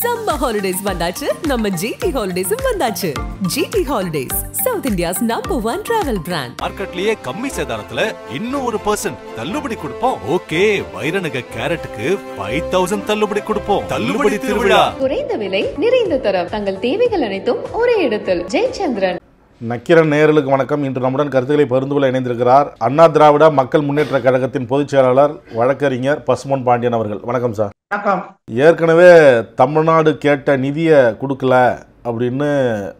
Summer holidays வந்தாச்சு நம்ம GT Holidays வந்தாச்சு. GT Holidays, South India's #1 travel brand. மார்க்கெட்லயே கம்மி சேதாரத்துல இன்னும் 1% தள்ளுபடி கொடுப்போம். ஓகே, வைரநக கேரட்டுக்கு 5000 தள்ளுபடி கொடுப்போம். தள்ளுபடி திருவிழா. குறைந்த விலை நிறைந்த தரம். தங்கள் தேவைகள் அனைத்தும் ஒரே இடத்தில். ஜெயச்சந்திரன். நக்கீரன் நேயர்களுக்கு வணக்கம். இன்று நம்முடன் கருத்துக்களை பகிர்ந்து கொள்ள இணைந்திருக்கிறார் அண்ணா திராவிட மக்கள் முன்னேற்ற கழகத்தின் பொதுச் செயலாளர் வழக்கறிஞர் பசும்பொன் பாண்டியன் அவர்கள். வணக்கம் சார். வணக்கம். ஏற்கனவே தமிழ்நாடு கேட்ட நிதியை கொடுக்கல அப்படின்னு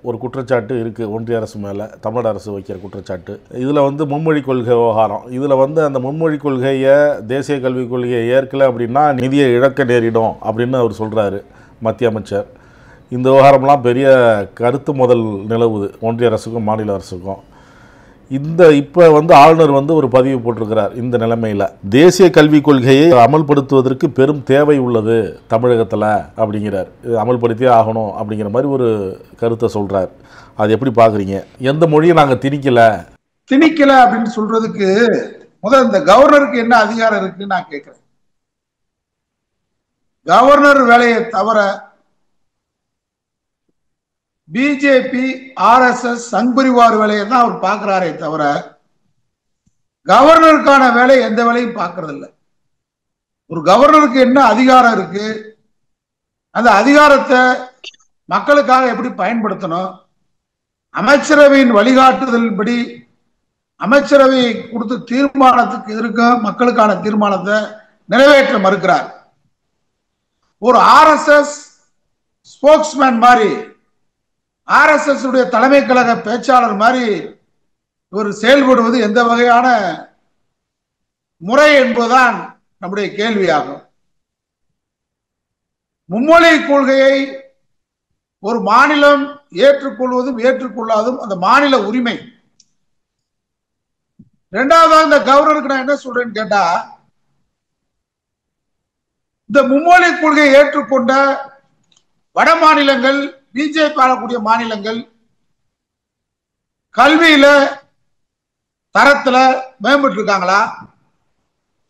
ஒரு குற்றச்சாட்டு இருக்குது ஒன்றிய அரசு மேலே, தமிழ்நாடு அரசு வைக்கிற குற்றச்சாட்டு. இதில் மும்மொழி கொள்கை விவகாரம். இதில் அந்த மும்மொழி கொள்கையை, தேசிய கல்விக் கொள்கையை ஏற்கலை அப்படின்னா நிதியை இழக்க நேரிடும் அப்படின்னு அவர் சொல்கிறாரு மத்திய அமைச்சர். இந்த விவகாரம்லாம் பெரிய கருத்து முதல் நிலவுது ஒன்றிய அரசுக்கும் மாநில அரசுக்கும். இப்போ ஆளுநர் ஒரு பதிவு போட்டிருக்கிறார். இந்த நிலைமையில் தேசிய கல்விக் கொள்கையை அமல்படுத்துவதற்கு பெரும் தேவை உள்ளது தமிழகத்தில் அப்படிங்கிறார். இது அமல்படுத்தியே ஆகணும் அப்படிங்கிற மாதிரி ஒரு கருத்தை சொல்கிறார். அது எப்படி பார்க்குறீங்க? எந்த மொழியை நாங்கள் திணிக்கலை அப்படின்னு சொல்றதுக்கு முதல் இந்த கவர்னருக்கு என்ன அதிகாரம் இருக்குன்னு நான் கேட்குறேன். கவர்னர் வேலையை தவிர பிஜேபி, RSS, சங்பரிவார் வேலையை தான் அவர் பார்க்கிறாரே தவிர கவர்னருக்கான வேலை எந்த வேலையும் பார்க்கறது இல்லை. ஒரு கவர்னருக்கு என்ன அதிகாரம் இருக்கு, அந்த அதிகாரத்தை மக்களுக்காக எப்படி பயன்படுத்தணும், அமைச்சரவையின் வழிகாட்டுதல்படி அமைச்சரவை கொடுத்த தீர்மானத்துக்கு இருக்கும் மக்களுக்கான தீர்மானத்தை நிறைவேற்ற மறுக்கிறார். ஒரு RSS ஸ்போக்ஸ்மேன் மாதிரி, RSS உடைய தலைமை கழக பேச்சாளர் மாதிரி இவர் செயல்படுவது எந்த வகையான முறை என்பதுதான் நம்முடைய கேள்வியாகும். மும்மொழி கொள்கையை ஒரு மாநிலம் ஏற்றுக்கொள்வதும் ஏற்றுக்கொள்ளாதும் அந்த மாநில உரிமை. இரண்டாவதாக இந்த கவர்னருக்கு நான் என்ன சொல்றேன்னு கேட்டா, இந்த மும்மொழி கொள்கையை ஏற்றுக்கொண்ட வட மாநிலங்கள், பிஜேபி ஆளக்கூடிய மாநிலங்கள் கல்வியில தரத்துல மேம்பட்டு இருக்காங்களா?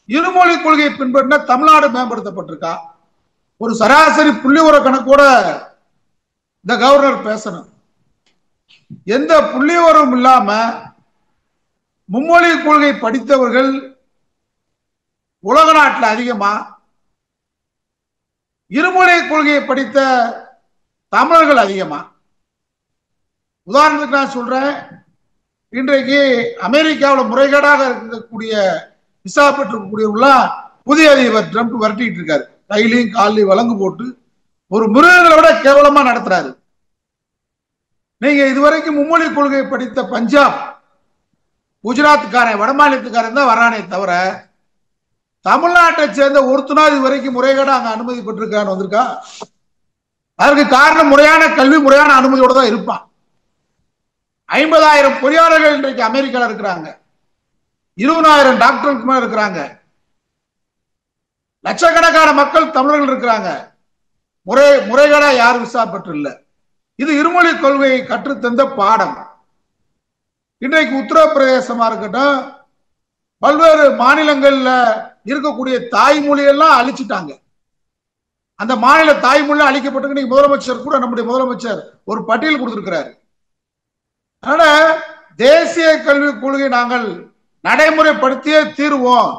இருமொழி கொள்கையை பின்பற்றின தமிழ்நாடு மேம்படுத்தப்பட்டிருக்கா? ஒரு சராசரி புள்ளிவிவர கணக்கோட இந்த கவர்னர் பேசணும். எந்த புள்ளிவிவரம் இல்லாம மும்மொழி கொள்கை படித்தவர்கள் உலக நாட்டில் அதிகமா, இருமொழி கொள்கையை படித்த தமிழர்கள் அதிகமா? உதாரணத்துக்கு நான் சொல்றேன், இன்றைக்கு அமெரிக்காவில் முறைகேடாக இருக்கக்கூடிய விசா பெற்றிருக்கக்கூடியவர்களாம் புதிய அதிபர் ட்ரம்ப் விரட்டிட்டு இருக்காரு. கையிலையும் காலையும் வழங்கு போட்டு ஒரு மிருகங்களை விட கேவலமா நடத்துறாரு. நீங்க இதுவரைக்கும் மும்மொழி கொள்கையை படித்த பஞ்சாப், குஜராத்துக்காரன், வட மாநிலத்துக்காரன் தான் வரானே தவிர தமிழ்நாட்டை சேர்ந்த ஒருத்தனார் இதுவரைக்கும் முறைகேடா அங்க அனுமதி பெற்றிருக்கான்னு வந்திருக்கா? அதற்கு காரணம் முறையான கல்வி, முறையான அனுமதியோட தான் இருப்பான். 50,000 பொறியாளர்கள் இன்றைக்கு அமெரிக்கால இருக்கிறாங்க. 20,000 டாக்டருக்கு மேல இருக்கிறாங்க. லட்சக்கணக்கான மக்கள் தமிழர்கள் இருக்கிறாங்க. முறைகேடா யாரும் விசா பெற்று இல்லை. இது இருமொழி கொள்கையை கற்றுத்தந்த பாடம். இன்றைக்கு உத்தரப்பிரதேசமா இருக்கட்டும், பல்வேறு மாநிலங்கள்ல இருக்கக்கூடிய தாய்மொழியெல்லாம் அழிச்சிட்டாங்க. அந்த மாநில தாய்மொழி அளிக்கப்பட்டு முதலமைச்சர் கூட, நம்முடைய முதலமைச்சர் ஒரு பட்டியல் கொடுத்திருக்கிறார். ஆனா தேசிய கல்விக் கொள்கை நாங்கள் நடைமுறைப்படுத்தியே தீர்வோம்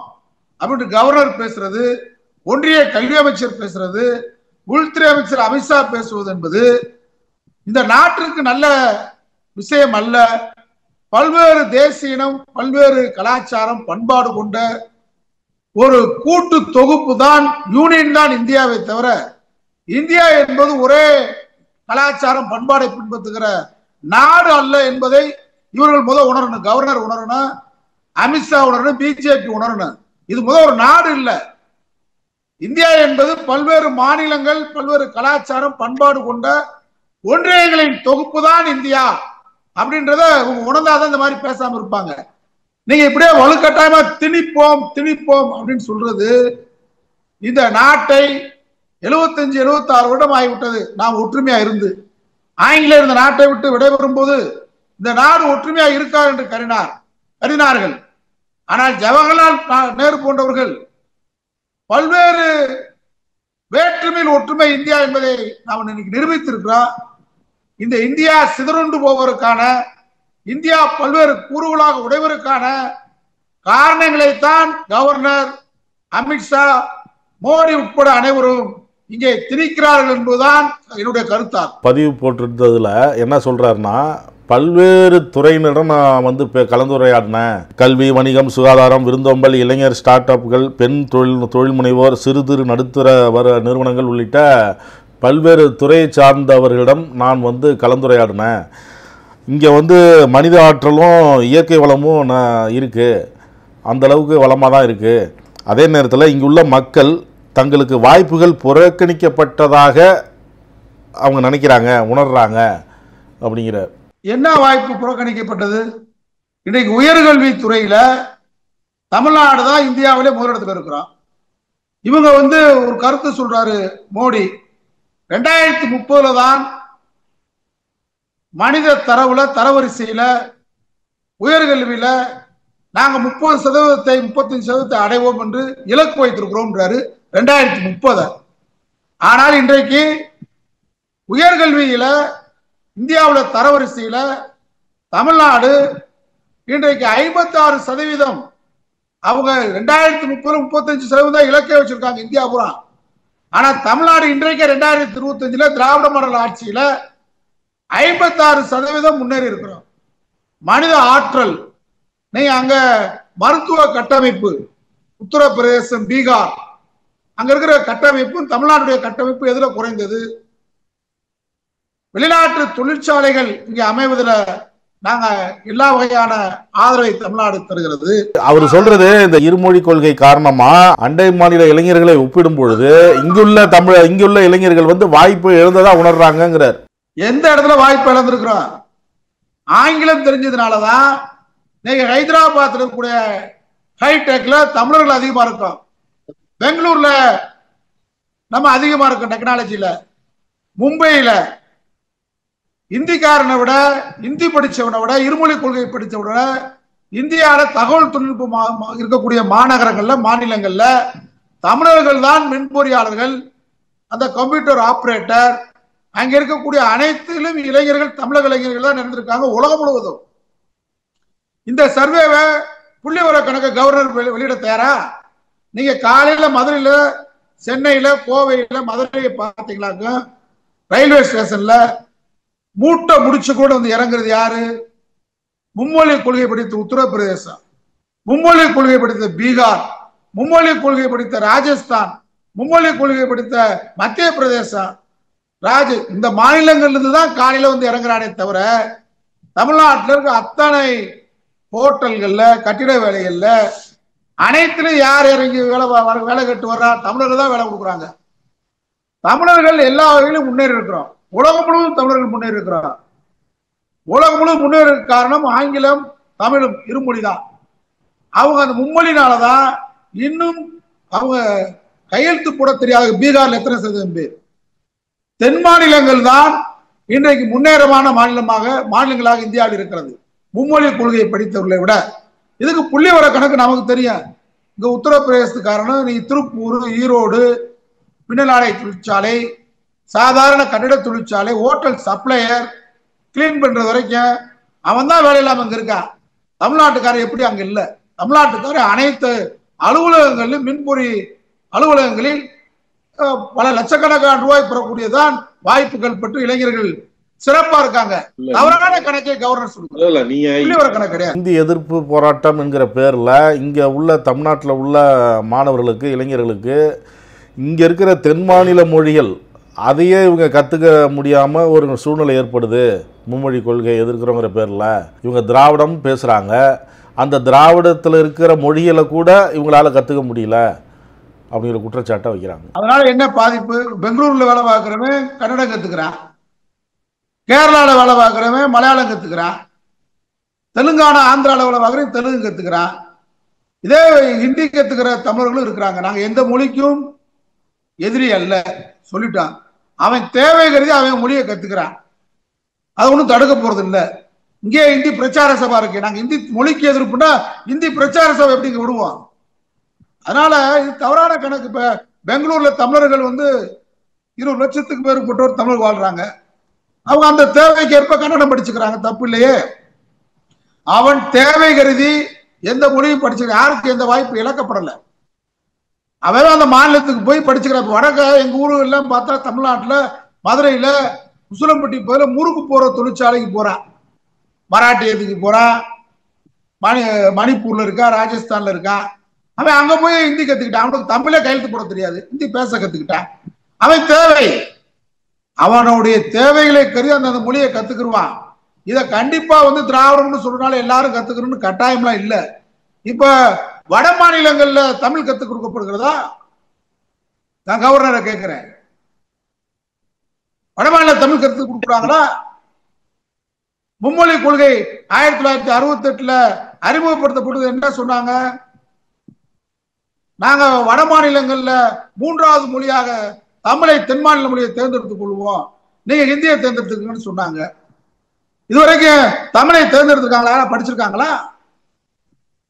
அப்படின்னு கவர்னர் பேசுறது, ஒன்றிய கல்வி அமைச்சர் பேசுறது, உள்துறை அமைச்சர் அமித்ஷா பேசுவது என்பது இந்த நாட்டிற்கு நல்ல விஷயம் அல்ல. பல்வேறு தேசிய இனம், பல்வேறு கலாச்சாரம், பண்பாடு கொண்ட ஒரு கூட்டு தொகுப்பு தான், யூனியன் தான் இந்தியாவை தவிர, இந்தியா என்பது ஒரே கலாச்சாரம் பண்பாடை பின்பற்றுகிற நாடு அல்ல என்பதை இவர்கள் முதல் உணரணும். கவர்னர் உணரணும், அமித்ஷா உணரணும், பிஜேபி உணரணும். இது முதல் ஒரு நாடு இல்லை. இந்தியா என்பது பல்வேறு மாநிலங்கள், பல்வேறு கலாச்சாரம், பண்பாடு கொண்ட ஒன்றியங்களின் தொகுப்பு தான் இந்தியா அப்படின்றத உணர்ந்தாதான் இந்த மாதிரி பேசாம இருப்பாங்க. நீங்க இப்படியே வலுக்கட்டாயமா திணிப்போம் அப்படின்னு சொல்றது, இந்த நாட்டை 75-76 வருடம் ஆகிவிட்டது நாம் ஒற்றுமையா இருந்து. ஆங்கிலேயர் இந்த நாட்டை விட்டு விடைபெறும் போது இந்த நாடு ஒற்றுமையா இருக்கா என்று கருதினார்கள். ஆனால் ஜவஹர்லால் நேரு போன்றவர்கள் பல்வேறு வேற்றுமையில் ஒற்றுமை இந்தியா என்பதை நாம் இன்னைக்கு நிரூபித்திருக்கிறோம். இந்த இந்தியா சிதறுண்டு போவதற்கான, இந்தியா பல்வேறு கூறுகளாக உடைவதற்கான காரணங்களைத்தான் கவர்னர், அமித்ஷா, மோடி உட்பட அனைவரும் இங்கே திணிக்கிறார்கள் என்பதுதான் என்னுடைய கருத்தாகும். பதிவு போட்டிருந்ததுல என்ன சொல்றாருன்னா, பல்வேறு துறையினரிடம் நான் கலந்துரையாடினேன். கல்வி, வணிகம், சுகாதாரம், விருந்தோம்பல், இளைஞர், ஸ்டார்ட் அப்கள், பெண் தொழில் முனைவோர், சிறு நடுத்தர நிறுவனங்கள் உள்ளிட்ட பல்வேறு துறையை சார்ந்தவர்களிடம் நான் கலந்துரையாடினேன். இங்கே மனித ஆற்றலும் இயற்கை வளமும் இருக்குது, அந்த அளவுக்கு வளமாக தான் இருக்குது. அதே நேரத்தில் இங்குள்ள மக்கள் தங்களுக்கு வாய்ப்புகள் புறக்கணிக்கப்பட்டதாக அவங்க நினைக்கிறாங்க, உணர்றாங்க அப்படிங்கிற. என்ன வாய்ப்பு புறக்கணிக்கப்பட்டது? இன்றைக்கு உயர்கல்வி துறையில தமிழ்நாடு தான் இந்தியாவிலே முதலிடத்தில் இருக்கிறோம். இவங்க ஒரு கருத்து சொல்றாரு மோடி, 2030 தான் மனித தரவரிசையில உயர்கல்வியில நாங்க 30%, 35% அடைவோம் என்று இலக்கு வைத்திருக்கிறோம் 2030. ஆனால் இன்றைக்கு உயர்கல்வியில இந்தியாவில் தரவரிசையில தமிழ்நாடு இன்றைக்கு 56%. அவங்க 2030 35% இலக்கை வச்சிருக்காங்க இந்தியா பூரா. ஆனா தமிழ்நாடு இன்றைக்கு 2025 திராவிட மாடல் ஆட்சியில 56% முன்னேறி இருக்கிறோம். மனித ஆற்றல், நீங்க அங்க மருத்துவ கட்டமைப்பு, உத்தரப்பிரதேசம், பீகார் அங்க இருக்கிற கட்டமைப்பும் தமிழ்நாட்டுடைய கட்டமைப்பு எதுல குறைந்தது? வெளிநாட்டு தொழிற்சாலைகள் இங்க அமைவதில் நாங்க எல்லா வகையான ஆதரவை தமிழ்நாடு தருகிறது. அவர் சொல்றது, இந்த இருமொழி கொள்கை காரணமா அண்டை மாநில இளைஞர்களை ஒப்பிடும் பொழுது இங்குள்ள இளைஞர்கள் வாய்ப்பு இழந்ததா உணர்றாங்கிறார். எந்த இடத்துல வாய்ப்பு இழந்திருக்கிறோம்? ஆங்கிலம் தெரிஞ்சதுனாலதான் நீங்க ஹைதராபாத்ல இருக்கக்கூடிய ஹைடெக்ல தமிழர்கள் அதிகமா இருக்கும், பெங்களூர்ல நம்ம அதிகமா இருக்கும் டெக்னாலஜில, மும்பையில இந்திக்காரனை விட, இந்தி படிச்சவனை விட, இருமொழி கொள்கை படிச்சவனை விட இந்தியாவில தகவல் தொழில்நுட்பம் இருக்கக்கூடிய மாநகரங்கள்ல, மாநிலங்கள்ல தமிழர்கள் தான் மென்பொறியாளர்கள், அந்த கம்ப்யூட்டர் ஆபரேட்டர், அங்க இருக்கக்கூடிய அனைத்திலும் இளைஞர்கள், தமிழக இளைஞர்கள் தான் இருந்திருக்காங்க உலகம் முழுவதும். இந்த சர்வேவை புள்ளிவர கணக்கு கவர்னர் வெளியிட தயாரா? நீங்க காலையில மதுரையில, சென்னையில, கோவையில, மதுரையை பார்த்தீங்களாக்க ரயில்வே ஸ்டேஷன்ல மூட்டை முடிச்சு கூட இறங்குறது யாரு? மும்மொழி கொள்கை படித்த உத்தரப்பிரதேசம், மும்மொழி கொள்கை படித்த பீகார், மும்மொழி கொள்கை படித்த ராஜஸ்தான், மும்மொழி கொள்கை படித்த மத்திய பிரதேசம், இந்த மாநிலங்கள்ல இருந்து தான் காலையில இறங்குறானே தவிர தமிழ்நாட்டில் இருக்க அத்தனை ஹோட்டல்கள்ல, கட்டிட வேலைகள்ல அனைத்திலும் யார் இறங்கி வேலை கட்டு வர்றா? தமிழர்கள் தான் வேலை கொடுக்குறாங்க. தமிழர்கள் எல்லா வகையிலும் முன்னேறி இருக்கிறோம். உலகம் முழுவதும் தமிழர்கள் முன்னேறி இருக்கிறார். உலகம் முழுவதும் முன்னேற காரணம் ஆங்கிலம், தமிழும் இருமொழி தான். அவங்க அந்த மும்மொழினாலதான் இன்னும் அவங்க கையெழுத்து போட தெரியாத பீகார்ல எத்தனை சதவீதம் பேர்? தென் மாநிலங்கள் தான் இன்றைக்கு முன்னேறமான மாநிலங்களாக இந்தியாவில் இருக்கிறது, மும்மொழி கொள்கையை படித்தவர்களை விட. இதுக்கு புள்ளி வர கணக்கு நமக்கு தெரியும். இங்க உத்தரப்பிரதேசத்துக்காரனும் நீ திருப்பூர், ஈரோடு, பின்னலாடை தொழிற்சாலை, சாதாரண கட்டிட தொழிற்சாலை, ஹோட்டல் சப்ளையர், கிளீன் பண்றது வரைக்கும் அவன் தான் வேலை இல்லாம அங்க இருக்கான். தமிழ்நாட்டுக்காரர் எப்படி அங்க இல்ல? தமிழ்நாட்டுக்காரர் அனைத்து அலுவலகங்களிலும், மின்பொறி அலுவலகங்களில் பல லட்சக்கணக்கான ரூபாய் பெறக்கூடியதான் வாய்ப்புகள் பெற்று இளைஞர்கள் சிறப்பா இருக்காங்க. தவறான கணக்கை கவர்னர் சொல்லுங்க. இந்தி எதிர்ப்பு போராட்டம் என்கிற பேர்ல இங்க உள்ள தமிழ்நாட்டில் உள்ள மாணவர்களுக்கு, இளைஞர்களுக்கு இங்க இருக்கிற தென் மாநில மொழிகள் அதையே இவங்க கற்றுக்க முடியாமல் ஒரு சூழ்நிலை ஏற்படுது. மும்மொழி கொள்கையை எதிர்க்கிறோங்கிற பேரில் இவங்க திராவிடம் பேசுகிறாங்க, அந்த திராவிடத்தில் இருக்கிற மொழிகளை கூட இவங்களால கற்றுக்க முடியல அப்படிங்கிற குற்றச்சாட்டை வைக்கிறாங்க. அதனால என்ன பாதிப்பு? பெங்களூர்ல வேலை பார்க்குறவன் கன்னடம் கற்றுக்கிறான், கேரளாவில் வேலை பார்க்குறவன் மலையாளம் கற்றுக்கிறான், தெலுங்கானா, ஆந்திராவில் வேலை பார்க்குறவன் தெலுங்கு கற்றுக்கிறான். இதே ஹிந்தி கற்றுக்கிற தமிழர்களும் இருக்கிறாங்க. நாங்கள் எந்த மொழிக்கும் எதிரி அல்ல சொல்லிட்டான். அவன் தேவை கருதி அவன் மொழியை கத்துக்கிறான், அது ஒன்றும் தடுக்க போறது இல்லை. இங்கே இந்தி பிரச்சார சபா இருக்கு, நாங்க இந்தி மொழிக்கு எதிர்ப்புனா இந்தி பிரச்சார சபை எப்படி விடுவோம்? அதனால இது தவறான கணக்கு. இப்ப பெங்களூர்ல தமிழர்கள் 20 லட்சத்துக்கு மேற்பட்டோர் தமிழர் வாழ்றாங்க. அவங்க அந்த தேவைக்கு ஏற்ப கன்னடம் படிச்சுக்கிறாங்க, தப்பு இல்லையே. அவன் தேவை கருதி எந்த மொழியும் படிச்சுக்க, யாருக்கு எந்த வாய்ப்பு இழக்கப்படலை. அவன் அந்த மாநிலத்துக்கு போய் படிச்சுக்கிறான். வடக்க எங்க ஊரு எல்லாம் பார்த்தா தமிழ்நாட்டுல மதுரையில உசிலம்பட்டி போல முறுக்கு போற தொழிற்சாலைக்கு போறான், மராட்டியத்துக்கு போறான், மணிப்பூர்ல இருக்கா, ராஜஸ்தான்ல இருக்கான். அவன் அங்க போய் ஹிந்தி கத்துக்கிட்டான். அவனுக்கு தமிழே கையெழுத்து போட தெரியாது, ஹிந்தி பேச கத்துக்கிட்டான். அவன் தேவை, அவனுடைய தேவைகளை கருதி அந்த மொழியை கத்துக்கிடுவான். இதை கண்டிப்பா திராவிடம்னு சொல்றதுனால எல்லாரும் கத்துக்கணும்னு கட்டாயம்லாம் இல்லை. இப்ப வட மாநிலங்கள்ல தமிழ் கத்துக் கொடுக்கப்படுகிறதா? நான் கவர்னரை கேட்கிறேன், வட மாநில தமிழ் கத்துக் கொடுக்குறாங்களா? மும்மொழி கொள்கை 1968 அறிமுகப்படுத்தப்பட்டது. என்ன சொன்னாங்க? நாங்க வட மாநிலங்கள்ல 3வது மொழியாக தமிழை, தென் மாநில மொழியை தேர்ந்தெடுத்துக் கொள்வோம், நீங்க ஹிந்தியை தேர்ந்தெடுத்துக்கணும்னு சொன்னாங்க. இதுவரைக்கும் தமிழை தேர்ந்தெடுத்திருக்காங்களா, படிச்சிருக்காங்களா?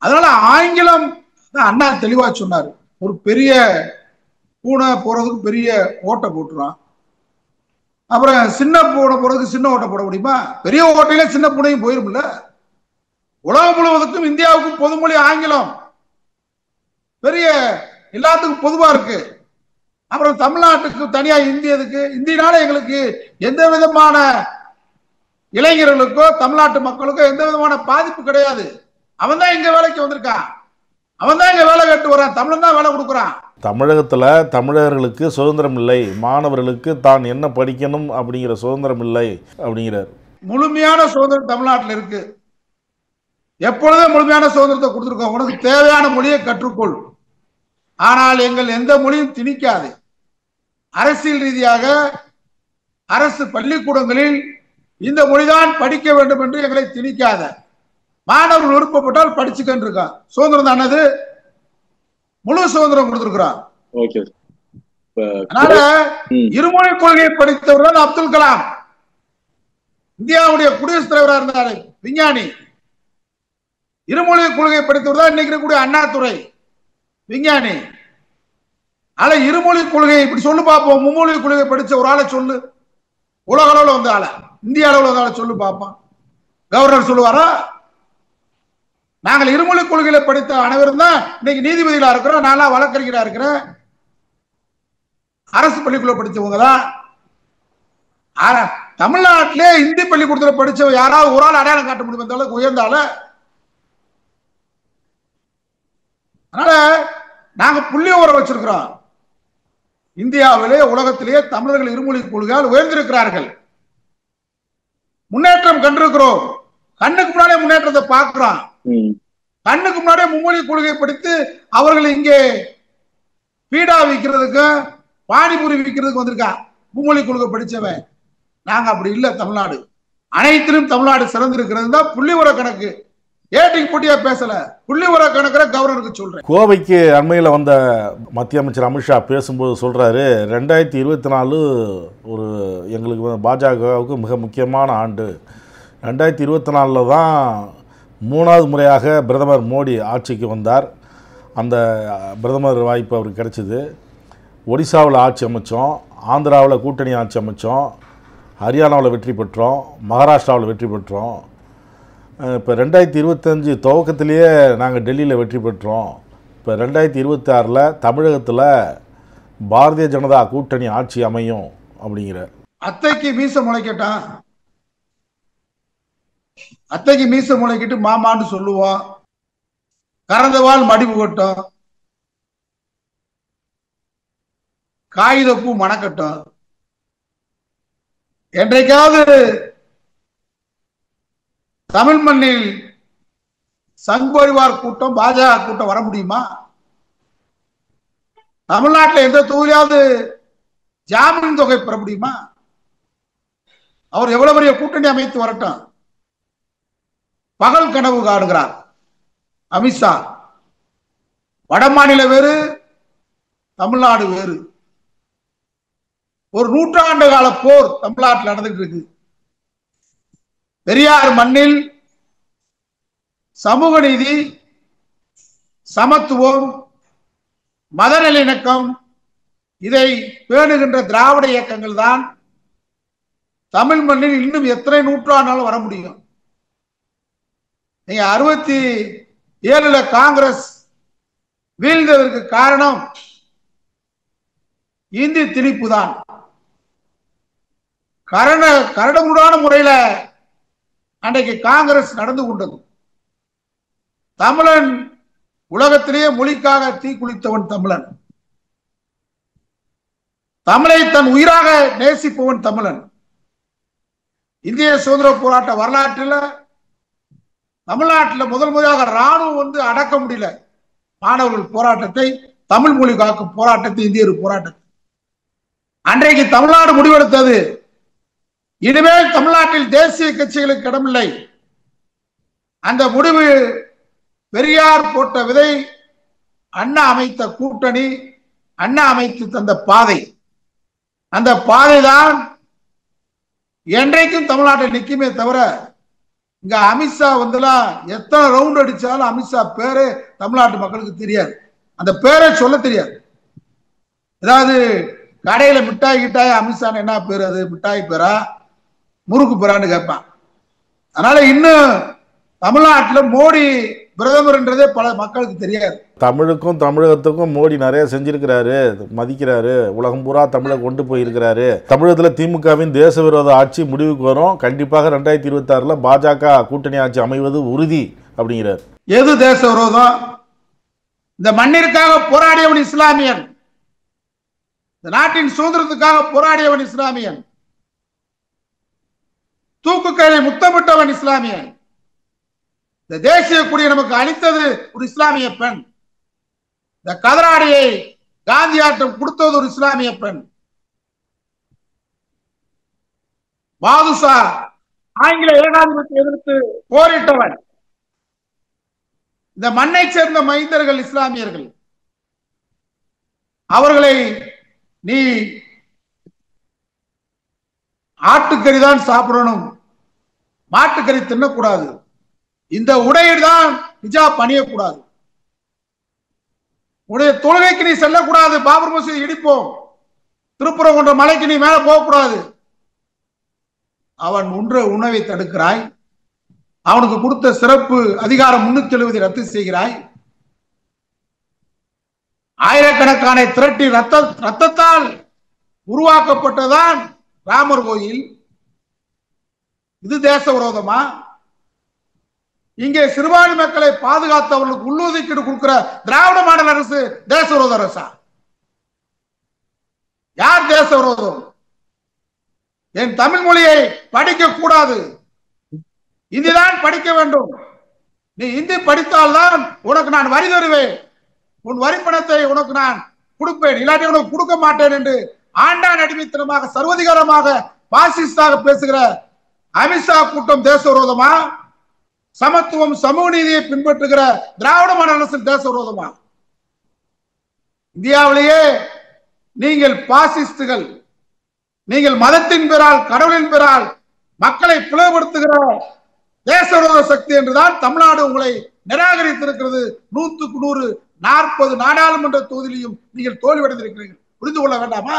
அதனால ஆங்கிலம் அண்ணா தெளிவா சொன்னார். ஒரு பெரிய பூனை போறதுக்கு பெரிய ஓட்டை போட்டுறான், அப்புறம் சின்ன பூனை போறதுக்கு சின்ன ஓட்டை போட முடியுமா? பெரிய ஓட்டையில சின்ன பூனையும் போயிரும்ல. உலகம் முழுவதுக்கும் இந்தியாவுக்கும் பொதுமொழி ஆங்கிலம், பெரிய எல்லாத்துக்கும் பொதுவா இருக்கு. அப்புறம் தமிழ்நாட்டுக்கு தனியா இந்தி எதுக்கு? இந்தினால எங்களுக்கு எந்த விதமான இளைஞர்களுக்கோ தமிழ்நாட்டு மக்களுக்கோ எந்த விதமான பாதிப்பு கிடையாது. அவன் தான் இங்க வேலைக்கு வந்திருக்கான், அவன் தான் இங்க வேலை கேட்டு வரான், தமிழன் தான் வேலை கொடுக்குறான். தமிழகத்துல தமிழர்களுக்கு சுதந்திரம் இல்லை, மாணவர்களுக்கு தான் என்ன படிக்கணும் அப்படிங்கிற சுதந்திரம் இல்லை அப்படிங்கிறார். முழுமையான சுதந்திரம் தமிழ்நாட்டில் இருக்கு. எப்பொழுதே முழுமையான சுதந்திரத்தை கொடுத்துருக்கோம். உனக்கு தேவையான மொழியை கற்றுக்கொள், ஆனால் எங்கள் எந்த மொழியும் திணிக்காது. அரசியல் ரீதியாக அரசு பள்ளிக்கூடங்களில் இந்த மொழிதான் படிக்க வேண்டும் என்று எங்களை திணிக்காத. மாணவர்கள் விருப்பப்பட்டால் படிச்சுக்கிட்டு இருக்கான். சுதந்திரம் தானது, முழு சுதந்திரம் கொடுத்திருக்கிறான். அதனால இருமொழி கொள்கையை படித்தவர் தான் அப்துல் கலாம், இந்தியாவுடைய குடியரசுத் தலைவராக இருந்தாரு, விஞ்ஞானி. இருமொழி கொள்கையை படித்தவர் தான் இன்னைக்கு இருக்கக்கூடிய அண்ணாதுரை, விஞ்ஞானி. ஆனா இருமொழி கொள்கையை இப்படி சொல்லு பார்ப்போம். மும்மொழி கொள்கையை படிச்ச ஒரு ஆளை சொல்லு, உலக அளவில் வந்த ஆளை, இந்திய அளவில் வந்த ஆளை சொல்லு பார்ப்போம். கவர்னர் சொல்லுவாரா? நாங்கள் இருமொழி கொள்கையில படித்த அனைவரும் தான் இன்னைக்கு நீதிபதிகளா இருக்கிறோம். நானா வழக்கறிஞரா இருக்கிறேன், அரசு பள்ளிக்குள்ள படிச்சவங்க தான். தமிழ்நாட்டிலே இந்தி பள்ளிக்கூடத்தில் படிச்சவங்க யாராவது ஒரு ஆள் அடையாளம் காட்ட முடியும் அந்த அளவுக்கு உயர்ந்தால. அதனால நாங்க புள்ளி உரம் வச்சிருக்கிறோம். இந்தியாவிலே உலகத்திலேயே தமிழர்கள் இருமொழி கொள்கையால் உயர்ந்திருக்கிறார்கள், முன்னேற்றம் கண்டிருக்கிறோம். கண்ணுக்கு முன்னாடியே முன்னேற்றத்தை பார்க்கிறோம். கண்ணுக்கு முன்னாடியே மும்மொழி கொள்கையை படித்து அவர்கள் இங்கே பீடா விற்கிறதுக்கும் பானிபூரி விற்கிறதுக்கு வந்திருக்கான் மும்மொழி கொள்கை படிச்சவன். நாங்க அப்படி இல்லை. தமிழ்நாடு அனைத்திலும் தமிழ்நாடு சிறந்திருக்கிறது தான் புள்ளி உர கணக்கு. ஏட்டிக்கு போட்டியா பேசல, புள்ளி உர கணக்குற கவர்னருக்கு சொல்றேன். கோவைக்கு அண்மையில் வந்த மத்திய அமைச்சர் அமித்ஷா பேசும்போது சொல்றாரு, 2024 ஒரு எங்களுக்கு பாஜகவுக்கு மிக முக்கியமான ஆண்டு. 2024 தான் 3வது முறையாக பிரதமர் மோடி ஆட்சிக்கு வந்தார். அந்த பிரதமர் வாய்ப்பு அவருக்கு கிடைச்சிது. ஒடிசாவில் ஆட்சி அமைச்சோம், ஆந்திராவில் கூட்டணி ஆட்சி அமைச்சோம், ஹரியானாவில் வெற்றி பெற்றோம், மகாராஷ்டிராவில் வெற்றி பெற்றோம். இப்போ 2025 துவக்கத்திலேயே நாங்கள் டெல்லியில் வெற்றி பெற்றோம். இப்போ 2026 தமிழகத்தில் பாரதிய ஜனதா கூட்டணி ஆட்சி அமையும் அப்படிங்கிறார். அத்தைக்கு மீச முளைக்கட்டான், அத்தைக்கு மீச முளைக்கிட்டு மாமான்னு சொல்லுவோம், கறந்தவாள் மடிவு கட்டும், காகிதப்பூ மணக்கட்டும். என்றைக்காவது தமிழ் மண்ணில் சங் பரிவார் கூட்டம், பாஜக கூட்டம் வர முடியுமா? தமிழ்நாட்டில் எந்த தொகுதியாவது ஜாமீன் தொகை பெற முடியுமா? அவர் எவ்வளவு பெரிய கூட்டணி அமைத்து வரட்டும். பகல் கனவு காணுகிறார் அமித்ஷா. வட மாநில வேறு, தமிழ்நாடு வேறு. ஒரு 100 ஆண்டு கால போர் தமிழ்நாட்டில் நடந்துட்டு இருக்கு. பெரியார் மண்ணில் சமூக நீதி, சமத்துவம், மத நல்லிணக்கம், இதை பேணுகின்ற திராவிட இயக்கங்கள் தான் தமிழ் மண்ணில் இன்னும் எத்தனை நூற்றாண்டாலும் வர முடியும். நீங்க 67 காங்கிரஸ் வீழ்ந்ததற்கு காரணம் இந்தி திணிப்பு தான். கரடுமுரடான முறையில அன்றைக்கு காங்கிரஸ் நடந்து கொண்டது. தமிழன் உலகத்திலேயே மொழிக்காக தீக்குளித்தவன் தமிழன். தமிழை தன் உயிராக நேசிப்பவன் தமிழன். இந்திய சுதந்திர போராட்ட வரலாற்றில் தமிழ்நாட்டில் முதல் முறையாக ராணுவம் அடக்க முடியல மாணவர்கள் போராட்டத்தை, தமிழ் மொழி காக்கும் போராட்டத்தை, இந்தியர் போராட்டத்தை. அன்றைக்கு தமிழ்நாடு முடிவெடுத்தது, இனிமேல் தமிழ்நாட்டில் தேசிய கட்சிகளுக்கு இடமில்லை. அந்த முடிவு பெரியார் போட்ட விதை, அண்ணா அமைத்த கூட்டணி, அண்ணா அமைத்து தந்த பாதை, அந்த பாதை தான் என்றைக்கும் தமிழ்நாட்டில் நிற்குமே தவிர, இங்க அமித்ஷா எத்தனை ரவுண்ட் அடிச்சாலும் அமித்ஷா பேரு தமிழ்நாட்டு மக்களுக்கு தெரியாது. அந்த பேரை சொல்ல தெரியாது. ஏதாவது கடையில மிட்டாய் கிட்டாய் அமித்ஷா என்ன பேரு, அது மிட்டாய் பேரா முறுக்கு பேரான்னு கேட்பான். அதனால இன்னும் தமிழ்நாட்டில் மோடி பிரதமர்ன்றதே பல மக்களுக்கு தெரியாது. தமிழுக்கும் தமிழகத்துக்கும் மோடி நிறைய செஞ்சிருக்கிறாரு, மதிக்கிறாரு, உலகம் பூரா தமிழை கொண்டு போயிருக்கிறாரு. தமிழகத்தில் திமுகவின் தேச விரோத ஆட்சி முடிவுக்கு வரும், கண்டிப்பாக 2026 பாஜக கூட்டணி ஆட்சி அமைவது உறுதி அப்படிங்கிறார். எது தேச விரோதம்? இந்த மண்ணிற்காக போராடியவன் இஸ்லாமியன், இந்த நாட்டின் சுதந்திரத்துக்காக போராடியவன் இஸ்லாமியன், தூக்குக்கையை முத்தமிட்டவன் இஸ்லாமியன், இந்த தேசிய கொடியை நமக்கு அளித்தது ஒரு இஸ்லாமிய பெண், இந்த கதராடியை காந்தி ஆட்டம் கொடுத்தது ஒரு இஸ்லாமிய பெண், பாதுஷா ஆங்கில ஏகாதிபத்தியத்தை எதிர்த்து போரிட்டவன். இந்த மண்ணை சேர்ந்த மைந்தர்கள் இஸ்லாமியர்கள். அவர்களை நீ ஆட்டுக்கறி தான் சாப்பிடணும், மாட்டுக்கறி தின்னக்கூடாது, இந்த உடையில் தான் ஹிஜாப் அணியக்கூடாது, உடைய தொழுகைக்கு நீ செல்லக்கூடாது, பாபர் மசூதி இடிப்போம், திருப்புறம் கொண்ட மலைக்கு நீ மேல போகக்கூடாது, அவன் உணவை தடுக்கிறாய், அவனுக்கு கொடுத்த சிறப்பு அதிகாரம் 370 ரத்து செய்கிறாய், ஆயிரக்கணக்கான திரட்டி ரத்தத்தால் உருவாக்கப்பட்டதான் ராமர் கோயில். இது தேச விரோதமா? இங்கே சிறுபான்மை மக்களை பாதுகாத்து அவர்களுக்கு உள்ளொதுக்கீடு கொடுக்கிற திராவிட மாடல் அரசு தேச விரோத அரசா? யார் தேச விரோதம்? என் தமிழ் மொழியை படிக்க கூடாது, இந்திதான் படிக்க வேண்டும், நீ இந்தி படித்தால்தான் உனக்கு நான் வரி தருவேன், உன் வரி பணத்தை உனக்கு நான் கொடுப்பேன், இல்லாட்டி உனக்கு கொடுக்க மாட்டேன் என்று ஆண்டான் அடிமைத்தனமாக சர்வதிகாரமாக பாசிஸ்டாக பேசுகிற அமித்ஷா கூட்டம் தேச விரோதமா? சமத்துவம் சமூக நீதியை பின்பற்றுகிற திராவிட மாடல் அரசு தேச விரோதமா? இந்தியாவிலேயே நீங்கள் பாசிஸ்டுகள், நீங்கள் மதத்தின் பெயரால் கடவுளின் பெயரால் மக்களை பிளவுபடுத்துகிற தேச விரோத சக்தி என்றுதான் தமிழ்நாடு உங்களை நிராகரித்திருக்கிறது. 100க்கு 100 40 நாடாளுமன்ற தொகுதியிலையும் நீங்கள் தோல்வியடைந்திருக்கிறீர்கள். புரிந்து கொள்ள வேண்டாமா?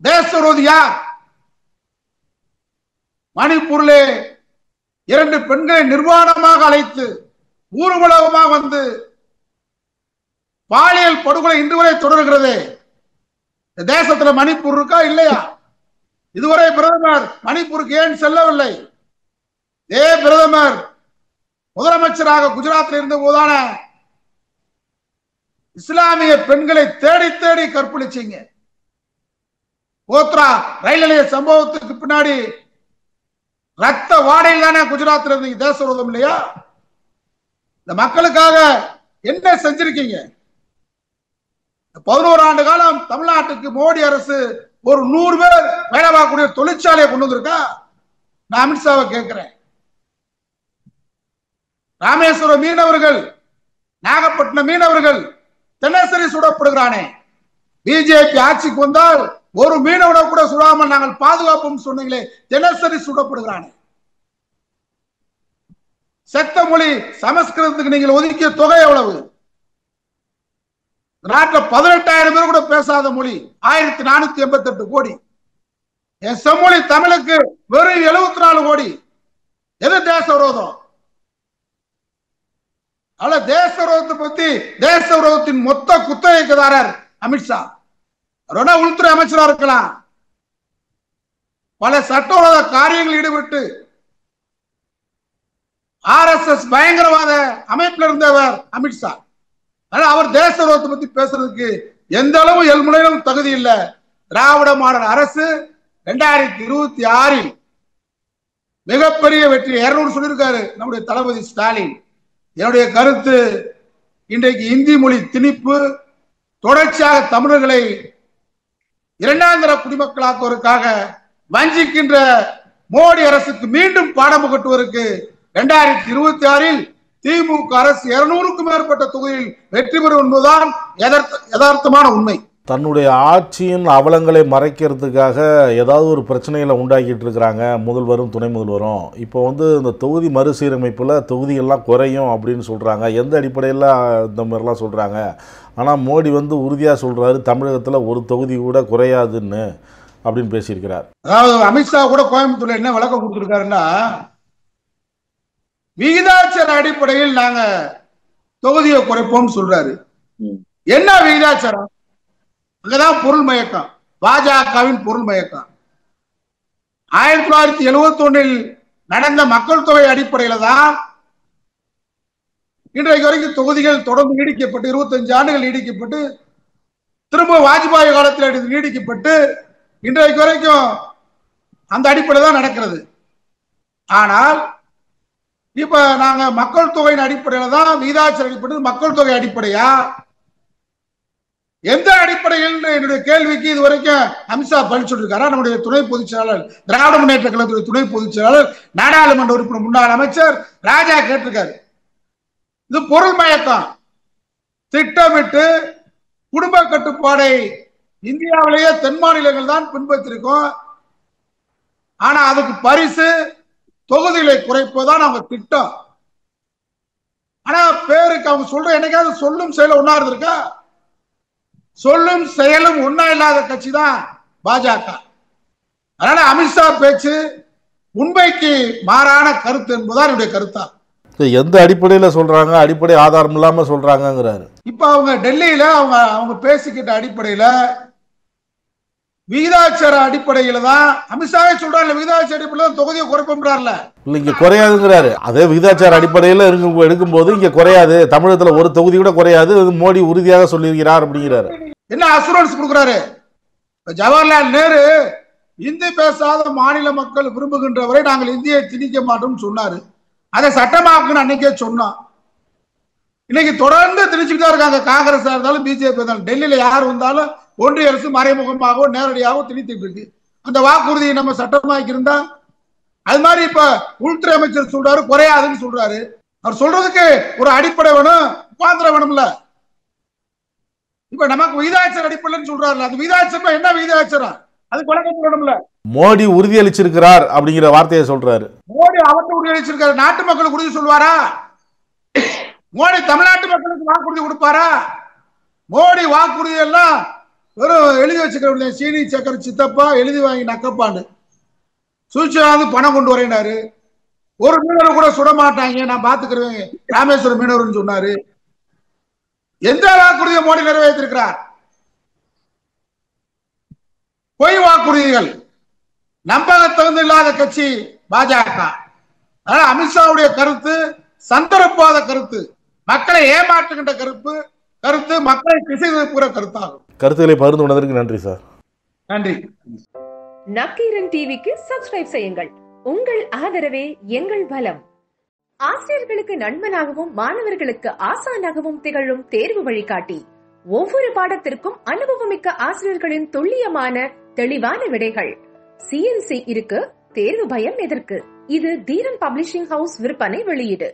தேச விரோதி யார்? மணிப்பூரிலே 2 பெண்களை நிர்வாணமாக அழைத்து ஊர்வலகமாக வந்து பாலியல் படுகொலை இன்று வரை தொடர்கிறது. தேசத்துல மணிப்பூர் இருக்கா இல்லையா? இதுவரை பிரதமர் மணிப்பூருக்கு ஏன் செல்லவில்லை? பிரதமர் முதலமைச்சராக குஜராத்தில் இருந்த போதான இஸ்லாமிய பெண்களை தேடி தேடி கற்பழிச்சீங்க. கோத்ரா ரயில் நிலைய சம்பவத்துக்கு பின்னாடி ரத்த வாடையில் தானே குஜராத்தில் இருந்தீங்க. தேச விரோதம் இல்லையா? இந்த மக்களுக்காக என்ன செஞ்சிருக்கீங்க? 11 ஆண்டு காலம் தமிழ்நாட்டுக்கு மோடி அரசு ஒரு 100 பேர் வேலை பார்க்கக்கூடிய தொழிற்சாலையை கொண்டு வந்திருக்கா? நான் அமித்ஷாவை கேட்கிறேன். ராமேஸ்வரம் மீனவர்கள், நாகப்பட்டினம் மீனவர்கள் தினசரி சுடப்படுகிறானே. பிஜேபி ஆட்சிக்கு வந்தால் ஒரு மீனவனை கூட சுடாமல் நாங்கள் பாதுகாப்போம் சொன்னீங்களே, தினசரி சுடப்படுகிறானே. செத்த மொழி சமஸ்கிருதத்துக்கு நீங்கள் ஒதுக்கிய தொகை எவ்வளவு? நாட்டில் 18,000 பேர் கூட பேசாத மொழி 1488 கோடி. என் செம்மொழி தமிழுக்கு வெறும் 74 கோடி. எது தேச விரோதம்? அல்ல, தேச விரோதத்தை பத்தி, தேச விரோதத்தின் மொத்த குத்தகைதாரர் அமித்ஷா. உள்துறை அமைச்சரா இருக்கலாம், பல சட்டவிரோத காரியங்களில் ஈடுபட்டு RSS பயங்கரவாத அமைப்பில் இருந்தவர் அமித்ஷா. அவர் தேச விரோதத்தை பத்தி பேசுறதுக்கு எந்த அளவு எல்முனையிலும் தகுதி இல்லை. திராவிட மாடல் அரசு 2026 மிகப்பெரிய வெற்றி 200 சொல்லியிருக்காரு நம்முடைய தளபதி ஸ்டாலின். என்னுடைய கருத்து, இன்றைக்கு இந்தி மொழி திணிப்பு தொடர்ச்சியாக தமிழர்களை இரண்டாந்தர குடிமக்களாக்குவதற்காக வஞ்சிக்கின்ற மோடி அரசுக்கு மீண்டும் பாடம் புகட்டுவதற்கு 2026 திமுக அரசு 200க்கும் மேற்பட்ட தொகுதியில் வெற்றி பெறும் என்பதுதான் யதார்த்தமான உண்மை. தன்னுடைய ஆட்சியின் அவலங்களை மறைக்கிறதுக்காக ஏதாவது ஒரு பிரச்சனைகளை உண்டாக்கிட்டு இருக்கிறாங்க முதல்வரும் துணை முதல்வரும். இப்போ இந்த தொகுதி மறுசீரமைப்பில் தொகுதிகள்லாம் குறையும் அப்படின்னு சொல்கிறாங்க. எந்த அடிப்படையில் இந்த மாதிரிலாம் சொல்கிறாங்க? ஆனால் மோடி உறுதியாக சொல்கிறாரு, தமிழகத்தில் ஒரு தொகுதி கூட குறையாதுன்னு அப்படின்னு பேசியிருக்கிறார். அதாவது அமித்ஷா கூட கோயம்புத்தூர்ல என்ன விளக்கம் கொடுத்துருக்காருன்னா, விகிதாச்சார அடிப்படையில் நாங்க தொகுதியை குறைப்போம் சொல்றாரு. என்ன விகிதாச்சாரம்? அங்கதான் பொருள் மயக்கம், பாஜகவின் பொருள் மயக்கம். 1971 நடந்த மக்கள் தொகை அடிப்படையில தான் இன்றைக்கு வரைக்கும் தொகுதிகள் தொடர்ந்து நீடிக்கப்பட்டு 25 ஆண்டுகள் நீடிக்கப்பட்டு திரும்ப வாஜ்பாய் காலத்தில் நீடிக்கப்பட்டு இன்றைக்கு வரைக்கும் அந்த அடிப்படை தான் நடக்கிறது. ஆனால் இப்ப நாங்க மக்கள் தொகையின் அடிப்படையில தான் விகிதாச்சார அடிப்படை, மக்கள் தொகை அடிப்படையா எந்த அடிப்படையில் என்னுடைய கேள்விக்கு இதுவரைக்கும் அமித்ஷா பதில் சொல்லியிருக்காரா? நம்முடைய துணை பொதுச் செயலாளர், திராவிட முன்னேற்ற கழகத்துடைய துணை பொதுச் செயலாளர், நாடாளுமன்ற உறுப்பினர் முன்னாள் அமைச்சர் ராஜா கேட்டிருக்காரு. இது பொருள் மயக்கம். திட்டமிட்டு குடும்ப கட்டுப்பாடை இந்தியாவிலேயே தென் மாநிலங்கள் தான் பின்பற்றிருக்கோம். ஆனா அதுக்கு பரிசு தொகுதிகளை குறைப்பதுதான் அவங்க திட்டம். ஆனா பேருக்கு அவங்க சொல்ற என்னைக்காவது சொல்லும் செயலும் ஒன்னா இருந்திருக்கா? சொல்லும் செயலும் ஒன்னா இல்லாத கட்சி தான் பாஜக. அதனால அமித்ஷா பேச்சு உண்மைக்கு மாறான கருத்து என்பதுதான் என்னுடைய கருத்தா. எந்த அடிப்படையில சொல்றாங்க? அடிப்படை ஆதாரம் இல்லாம சொல்றாங்கிறாரு. இப்ப அவங்க டெல்லியில அவங்க பேசிக்கிட்ட அடிப்படையில விகிதாச்சார அடிப்படையில தான் அமித்ஷாவே சொல்றாரு, விகிதாச்சார அடிப்படையில தொகுதியை குறைப்போம்ன்றார்ல. இல்ல, இங்க குறையாதுங்கிறாரு. அதே விகிதாச்சார அடிப்படையில எடுக்கும்போது இங்க குறையாது, தமிழகத்துல ஒரு தொகுதி கூட குறையாது, மோடி உறுதியாக சொல்லியிருக்கிறார் அப்படிங்கிறாரு. என்ன அசூரன்ஸ் கொடுக்கிறாரு? ஜவஹர்லால் நேரு இந்தி பேசாத மாநில மக்கள் விரும்புகின்ற வரை நாங்கள் இந்தியை திணிக்க மாட்டோம் சொன்னாரு. அதை சட்டமாக்குன்னு அன்னைக்கே சொன்னோம். இன்னைக்கு தொடர்ந்து திணிச்சுட்டு தான் இருக்காங்க. காங்கிரஸ் இருந்தாலும் பிஜேபி இருந்தாலும் டெல்லியில யார் வந்தாலும் ஒன்றிய அரசு மறைமுகமாகவோ நேரடியாகவோ திணித்துட்டு இருக்கு. அந்த வாக்குறுதியை நம்ம சட்டமாக்கி இருந்தா அது மாதிரி இப்ப உள்துறை அமைச்சர் சொல்றாரு குறையாதுன்னு சொல்றாரு. அவர் சொல்றதுக்கு ஒரு அடிப்படை வேணும், உட்கார்ந்துட வேணும்ல. இப்ப நமக்கு விகிதாச்சார அடிப்படைன்னு சொல்றாரு. அது விகிதாச்சாரம் என்ன விகிதாச்சாரம்? அது குழப்பம் வேணும்ல. மோடி உறுதியளிச்சிருக்கிறார் அப்படிங்கிற வார்த்தையை சொல்றாரு. மோடி அவருக்கு உறுதியளிச்சிருக்காரு. நாட்டு மக்களுக்கு உறுதி சொல்வாரா? மோடி தமிழ்நாட்டு மக்களுக்கு வாக்குறுதி கொடுப்பாரா? மோடி வாக்குறுதி எல்லாம் வெறும் எழுதி வச்சுக்க, சீனி சக்கரை சித்தப்பா எழுதி வாங்கி நக்கப்பான்னு சூழ்ச்சியாவது பணம் கொண்டு வரேனாரு. ஒரு மீனவர் கூட சுட மாட்டாங்க, நான் பாத்துக்கிறேன் ராமேஸ்வரம் மீனவர் சொன்னாரு. எந்த வாக்குறுதியை மோடி நிறைவேற்றிருக்கிறார்? பொய் வாக்குறுதிகள், நம்பகத்தகுந்த இல்லாத கட்சி பாஜக. அதனால அமித்ஷாவுடைய கருத்து சந்தர்ப்பாத கருத்து, மக்களை ஏமாற்றுகின்ற கருத்து, மக்களை திசை திருப்புகிற கருத்தாகும். கருத்துக்களை பகிர்ந்து கொண்டதற்கு நன்றி சார். நன்றி. நக்கீரன் டிவிக்கு சப்ஸ்கிரைப் செய்யுங்கள். உங்கள் ஆதரவே எங்கள் பலம். ஆசிரியர்களுக்கு நண்பனாகவும் மாணவர்களுக்கு ஆசானாகவும் திகழும் தேர்வு வழிகாட்டி. ஒவ்வொரு பாடத்திற்கும் அனுபவமிக்க ஆசிரியர்களின் துல்லியமான தெளிவான விடைகள். CNC இருக்கு, தேர்வு பயம் எதற்கு? இது தீரன் பப்ளிஷிங் ஹவுஸ் விற்பனை வெளியீடு.